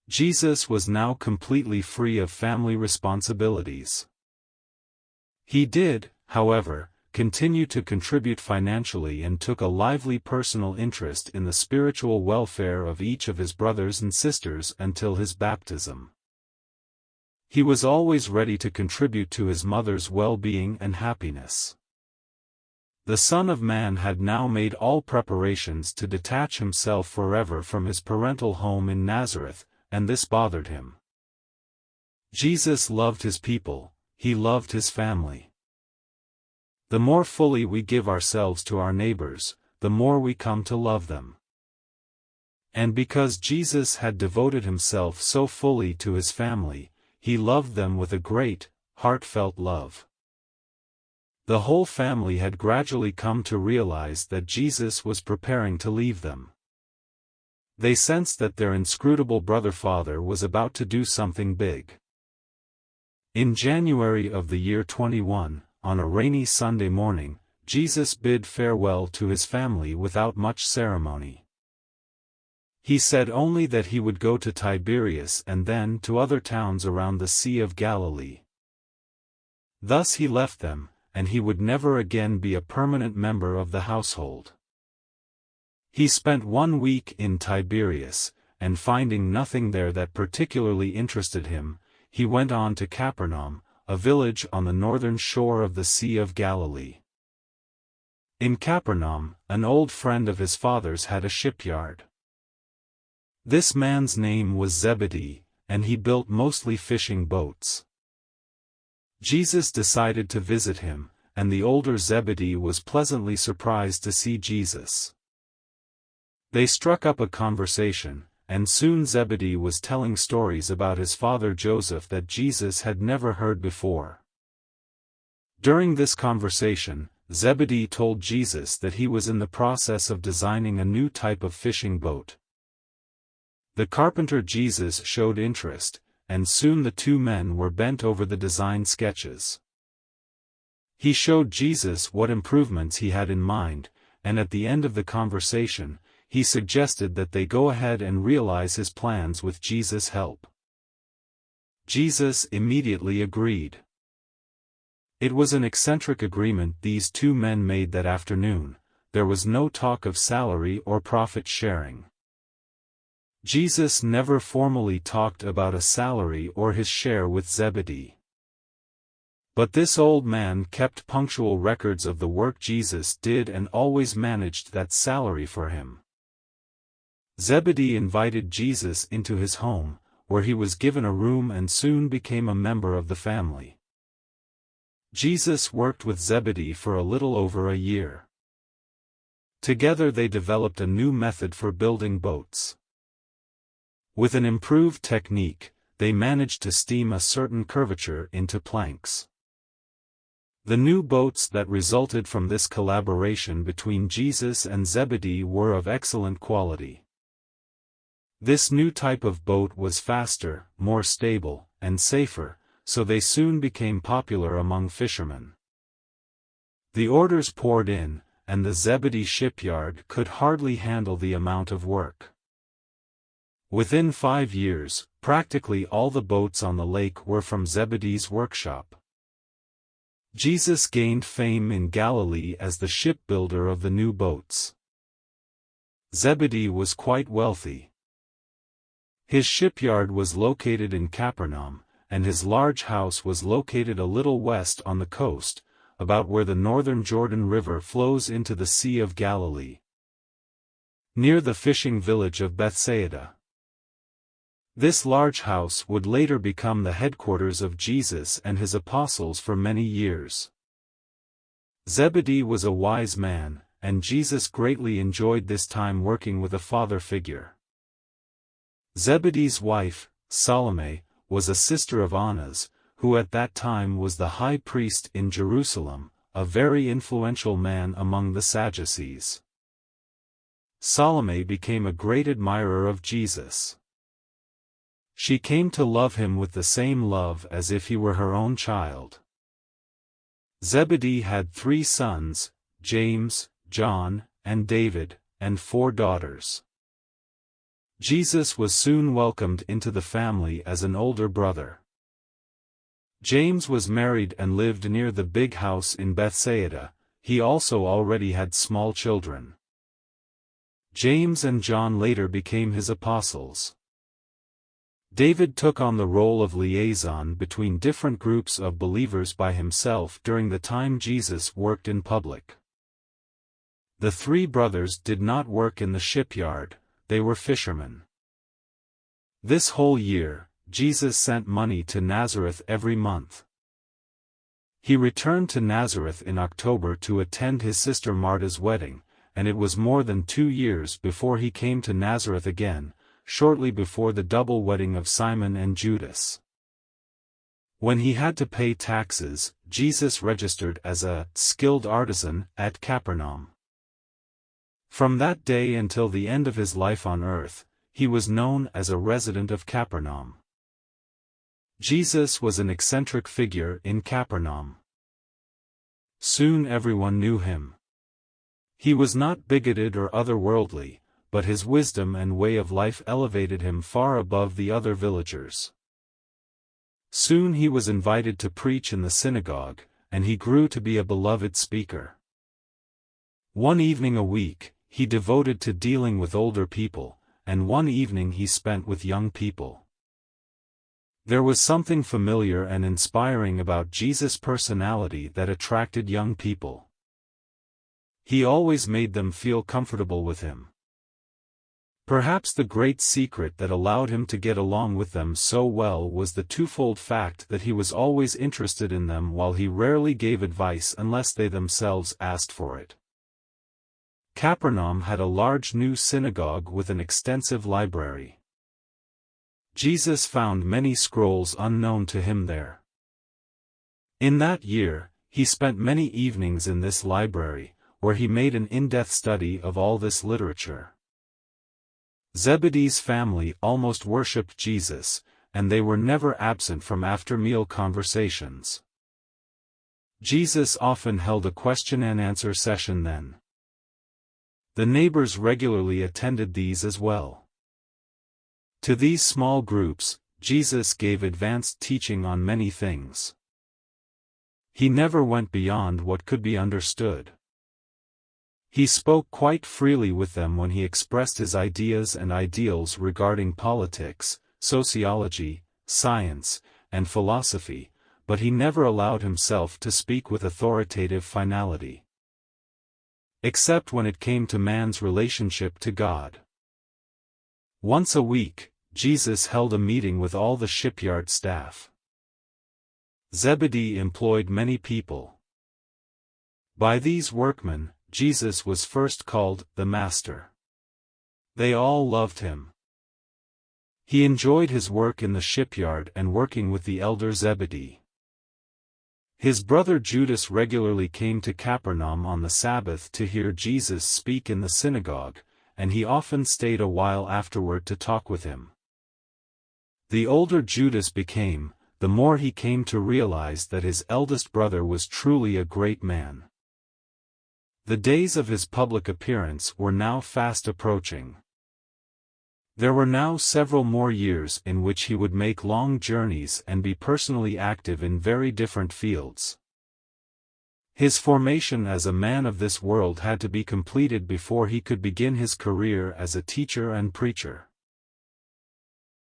Jesus was now completely free of family responsibilities. He did, however, continue to contribute financially and took a lively personal interest in the spiritual welfare of each of his brothers and sisters until his baptism. He was always ready to contribute to his mother's well-being and happiness. The Son of Man had now made all preparations to detach himself forever from his parental home in Nazareth, and this bothered him. Jesus loved his people, he loved his family. The more fully we give ourselves to our neighbors, the more we come to love them. And because Jesus had devoted himself so fully to his family, he loved them with a great, heartfelt love. The whole family had gradually come to realize that Jesus was preparing to leave them. They sensed that their inscrutable brother-father was about to do something big. In January of the year 21, on a rainy Sunday morning, Jesus bid farewell to his family without much ceremony. He said only that he would go to Tiberias and then to other towns around the Sea of Galilee. Thus he left them, and he would never again be a permanent member of the household. He spent 1 week in Tiberias, and finding nothing there that particularly interested him, he went on to Capernaum, a village on the northern shore of the Sea of Galilee. In Capernaum, an old friend of his father's had a shipyard. This man's name was Zebedee, and he built mostly fishing boats. Jesus decided to visit him, and the older Zebedee was pleasantly surprised to see Jesus. They struck up a conversation, and soon Zebedee was telling stories about his father Joseph that Jesus had never heard before. During this conversation, Zebedee told Jesus that he was in the process of designing a new type of fishing boat. The carpenter Jesus showed interest, and soon the two men were bent over the design sketches. He showed Jesus what improvements he had in mind, and at the end of the conversation, he suggested that they go ahead and realize his plans with Jesus' help. Jesus immediately agreed. It was an eccentric agreement these two men made that afternoon. There was no talk of salary or profit sharing. Jesus never formally talked about a salary or his share with Zebedee. But this old man kept punctual records of the work Jesus did and always managed that salary for him. Zebedee invited Jesus into his home, where he was given a room and soon became a member of the family. Jesus worked with Zebedee for a little over a year. Together they developed a new method for building boats. With an improved technique, they managed to steam a certain curvature into planks. The new boats that resulted from this collaboration between Jesus and Zebedee were of excellent quality. This new type of boat was faster, more stable, and safer, so they soon became popular among fishermen. The orders poured in, and the Zebedee shipyard could hardly handle the amount of work. Within 5 years, practically all the boats on the lake were from Zebedee's workshop. Jesus gained fame in Galilee as the shipbuilder of the new boats. Zebedee was quite wealthy. His shipyard was located in Capernaum, and his large house was located a little west on the coast, about where the northern Jordan River flows into the Sea of Galilee, near the fishing village of Bethsaida. This large house would later become the headquarters of Jesus and his apostles for many years. Zebedee was a wise man, and Jesus greatly enjoyed this time working with a father figure. Zebedee's wife, Salome, was a sister of Annas, who at that time was the high priest in Jerusalem, a very influential man among the Sadducees. Salome became a great admirer of Jesus. She came to love him with the same love as if he were her own child. Zebedee had 3 sons, James, John, and David, and 4 daughters. Jesus was soon welcomed into the family as an older brother. James was married and lived near the big house in Bethsaida. He also already had small children. James and John later became his apostles. David took on the role of liaison between different groups of believers by himself during the time Jesus worked in public. The three brothers did not work in the shipyard, they were fishermen. This whole year, Jesus sent money to Nazareth every month. He returned to Nazareth in October to attend his sister Marta's wedding, and it was more than 2 years before he came to Nazareth again, shortly before the double wedding of Simon and Judas. When he had to pay taxes, Jesus registered as a skilled artisan at Capernaum. From that day until the end of his life on earth, he was known as a resident of Capernaum. Jesus was an eccentric figure in Capernaum. Soon everyone knew him. He was not bigoted or otherworldly, but his wisdom and way of life elevated him far above the other villagers. Soon he was invited to preach in the synagogue, and he grew to be a beloved speaker. One evening a week, he devoted to dealing with older people, and one evening he spent with young people. There was something familiar and inspiring about Jesus' personality that attracted young people. He always made them feel comfortable with him. Perhaps the great secret that allowed him to get along with them so well was the twofold fact that he was always interested in them while he rarely gave advice unless they themselves asked for it. Capernaum had a large new synagogue with an extensive library. Jesus found many scrolls unknown to him there. In that year, he spent many evenings in this library, where he made an in-depth study of all this literature. Zebedee's family almost worshipped Jesus, and they were never absent from after-meal conversations. Jesus often held a question-and-answer session then. The neighbors regularly attended these as well. To these small groups, Jesus gave advanced teaching on many things. He never went beyond what could be understood. He spoke quite freely with them when he expressed his ideas and ideals regarding politics, sociology, science, and philosophy, but he never allowed himself to speak with authoritative finality. Except when it came to man's relationship to God. Once a week, Jesus held a meeting with all the shipyard staff. Zebedee employed many people. By these workmen, Jesus was first called the Master. They all loved him. He enjoyed his work in the shipyard and working with the elder Zebedee. His brother Judas regularly came to Capernaum on the Sabbath to hear Jesus speak in the synagogue, and he often stayed a while afterward to talk with him. The older Judas became, the more he came to realize that his eldest brother was truly a great man. The days of his public appearance were now fast approaching. There were now several more years in which he would make long journeys and be personally active in very different fields. His formation as a man of this world had to be completed before he could begin his career as a teacher and preacher.